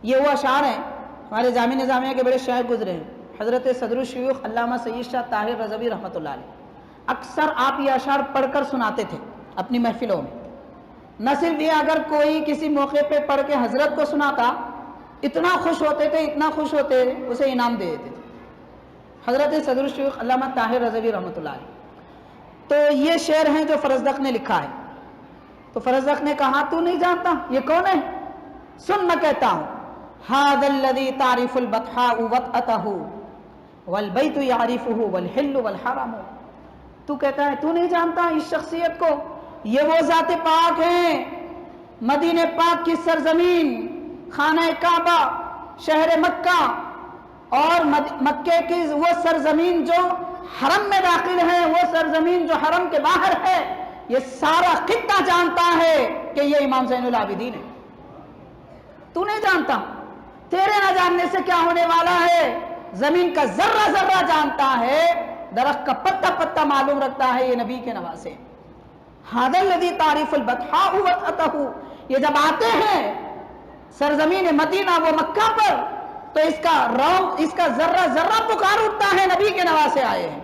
یہ وہ اشعار ہیں ہمارے جامع نظامیہ کے بڑے شاعر گزرے ہیں، حضرت صدر الشیوخ علامہ سید شاہ طاہر رضوی رحمۃ اللہ علیہ۔ اکثر آپ یہ اشعار پڑھ کر سناتے تھے اپنی محفلوں میں۔ نہ صرف یہ، اگر کوئی کسی موقع پہ پڑھ کے حضرت کو سناتا، اتنا خوش ہوتے تھے، اتنا خوش ہوتے، اسے انعام دے دیتے تھے۔ حضرت صدر الشیوخ علامہ طاہر رضوی رحمۃ اللہ علیہ۔ تو یہ شعر ہیں جو فرزدق نے لکھا ہے۔ تو فرزدق نے کہا تو نہیں جانتا یہ کون ہے؟ سن میں کہتا ہوں، هذا الذي تعرف البطحاء وطأته والبيت يعرفه والحل والحرم۔ تو کہتا ہے تو نہیں جانتا اس شخصیت کو؟ یہ وہ ذات پاک ہیں، مدینہ پاک کی سرزمین، خانہ کعبہ، شہر مکہ اور مکے کی وہ سرزمین جو حرم میں داخل ہے، وہ سرزمین جو حرم کے باہر ہے، یہ سارا خطہ جانتا ہے کہ یہ امام زین العابدین ہے۔ تو نہیں جانتا؟ تیرے نہ جاننے سے کیا ہونے والا ہے؟ زمین کا ذرہ ذرہ جانتا ہے، درخت کا پتا پتا معلوم رکھتا ہے، یہ نبی کے نواسے۔ هذا الذي تعرف البطحاء وطأته، یہ جب آتے ہیں سرزمین مدینہ وہ مکہ پر، تو اس کا ذرہ ذرہ پکار اٹھتا ہے، نبی کے نواسے آئے ہیں،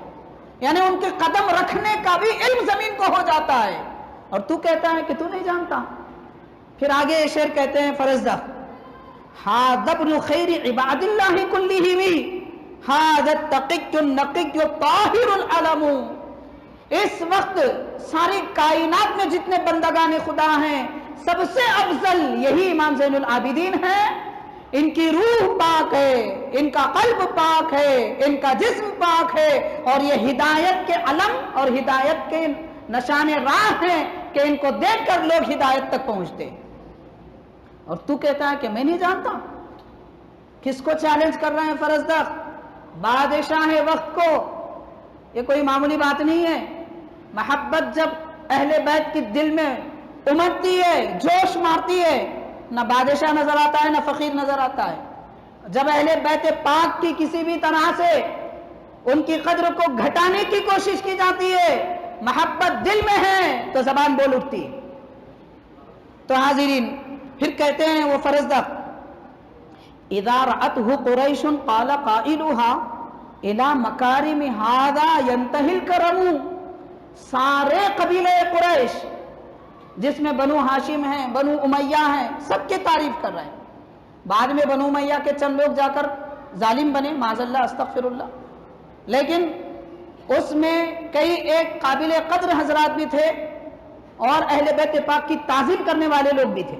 یعنی ان کے قدم رکھنے کا بھی علم زمین کو ہو جاتا ہے، اور تو کہتا ہے کہ تو نہیں جانتا۔ پھر آگے یہ شعر کہتے ہیں فرزدق، هذا ابن خیر عباد اللہ کلہم، هذا التقی النقی الطاہر العلم۔ اس وقت ساری کائنات میں جتنے بندگان خدا ہیں، سب سے افضل یہی امام زین العابدین ہیں۔ ان کی روح پاک ہے، ان کا قلب پاک ہے، ان کا جسم پاک ہے، اور یہ ہدایت کے علم اور ہدایت کے نشان راہ ہیں کہ ان کو دیکھ کر لوگ ہدایت تک پہنچتے ہیں۔ اور تو کہتا ہے کہ میں نہیں جانتا؟ کس کو چیلنج کر رہے ہیں فرزدق؟ بادشاہ وقت کو۔ یہ کوئی معمولی بات نہیں ہے۔ محبت جب اہل بیت کی دل میں امڑتی ہے، جوش مارتی ہے، نہ بادشاہ نظر آتا ہے نہ فقیر نظر آتا ہے۔ جب اہل بیت پاک کی کسی بھی طرح سے ان کی قدر کو گھٹانے کی کوشش کی جاتی ہے، محبت دل میں ہے تو زبان بول اٹھتی ہے۔ تو حاضرین، پھر کہتے ہیں وہ فرزدق، اذا رأته قریش قال قائلها الى مکارم هذا ينتهي الکرم۔ سارے قبیلہ قریش جس میں بنو ہاشم ہیں، بنو امیہ ہیں، سب کی تعریف کر رہے ہیں۔ بعد میں بنو امیہ کے چند لوگ جا کر ظالم بنے، معاذ اللہ استغفر اللہ، لیکن اس میں کئی ایک قابل قدر حضرات بھی تھے اور اہل بیت پاک کی تعظیم کرنے والے لوگ بھی تھے۔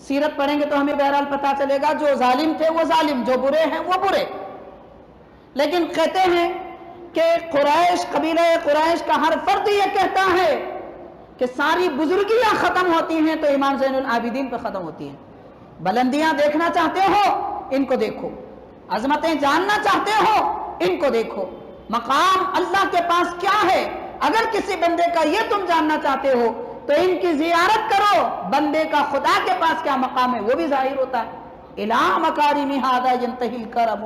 سیرت پڑھیں گے تو ہمیں بہرحال پتہ چلے گا، جو ظالم تھے وہ ظالم، جو برے ہیں وہ برے۔ لیکن کہتے ہیں کہ قریش، قبیلہ قریش کا ہر فرد یہ کہتا ہے کہ ساری بزرگیاں ختم ہوتی ہیں تو امام زین العابدین پہ ختم ہوتی ہیں۔ بلندیاں دیکھنا چاہتے ہو ان کو دیکھو، عظمتیں جاننا چاہتے ہو ان کو دیکھو، مقام اللہ کے پاس کیا ہے اگر کسی بندے کا یہ تم جاننا چاہتے ہو تو ان کی زیارت کرو، بندے کا خدا کے پاس کیا مقام ہے وہ بھی ظاہر ہوتا ہے۔ اِلَىٰ مَكَارِمِ هَذَا يَنْتَهِي الْكَرَمُ۔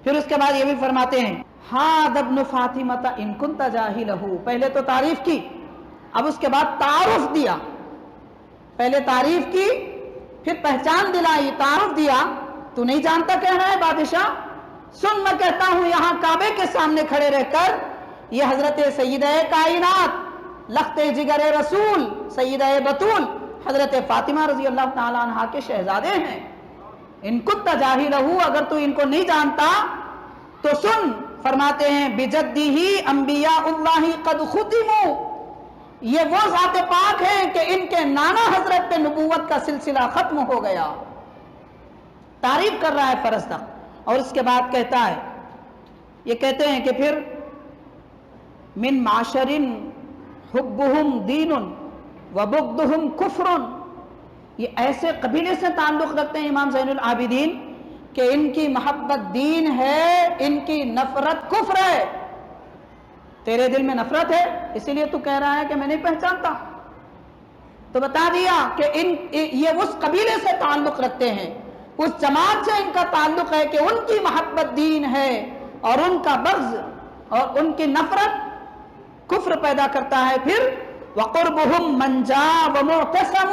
پھر اس کے بعد یہ بھی فرماتے ہیں، هَذَا ابْنُ فَاطِمَةَ إِن كُنْتَ جَاهِلَهُ۔ پہلے تو تعریف کی، اب اس کے بعد تعارف دیا۔ پہلے تعریف کی، پھر پہچان دلائی، تعارف دیا۔ تو نہیں جانتا کہہ رہا ہے بادشاہ؟ سن میں کہتا ہوں یہاں کعبے کے سامنے کھڑے رہ کر، یہ حضرت سیدہ کائنات، لخت جگر رسول، سیدہ بطول، حضرت فاطمہ رضی اللہ تعالیٰ عنہ کے شہزادے ہیں۔ ان کنت جاہلہ، اگر تو ان کو نہیں جانتا تو سن، فرماتے ہیں بجدہ انبیاء اللہ قد ختموا، یہ وہ ذات پاک ہیں کہ ان کے نانا حضرت پہ نبوت کا سلسلہ ختم ہو گیا۔ تعریف کر رہا ہے فرزدق، اور اس کے بعد کہتا ہے، یہ کہتے ہیں کہ پھر من معشر حبہم دین وبغضہم کفر، یہ ایسے قبیلے سے تعلق رکھتے ہیں امام زین العابدین کہ ان کی محبت دین ہے، ان کی نفرت کفر ہے۔ تیرے دل میں نفرت ہے اسی لیے تو کہہ رہا ہے کہ میں نہیں پہچانتا۔ تو بتا دیا کہ یہ اس قبیلے سے تعلق رکھتے ہیں، اس جماعت سے ان کا تعلق ہے کہ ان کی محبت دین ہے اور ان کا بغض اور ان کی نفرت کفر پیدا کرتا ہے۔ پھر وَقُرْبُهُمْ مَنْجَا وَمُعْتَسَمُ،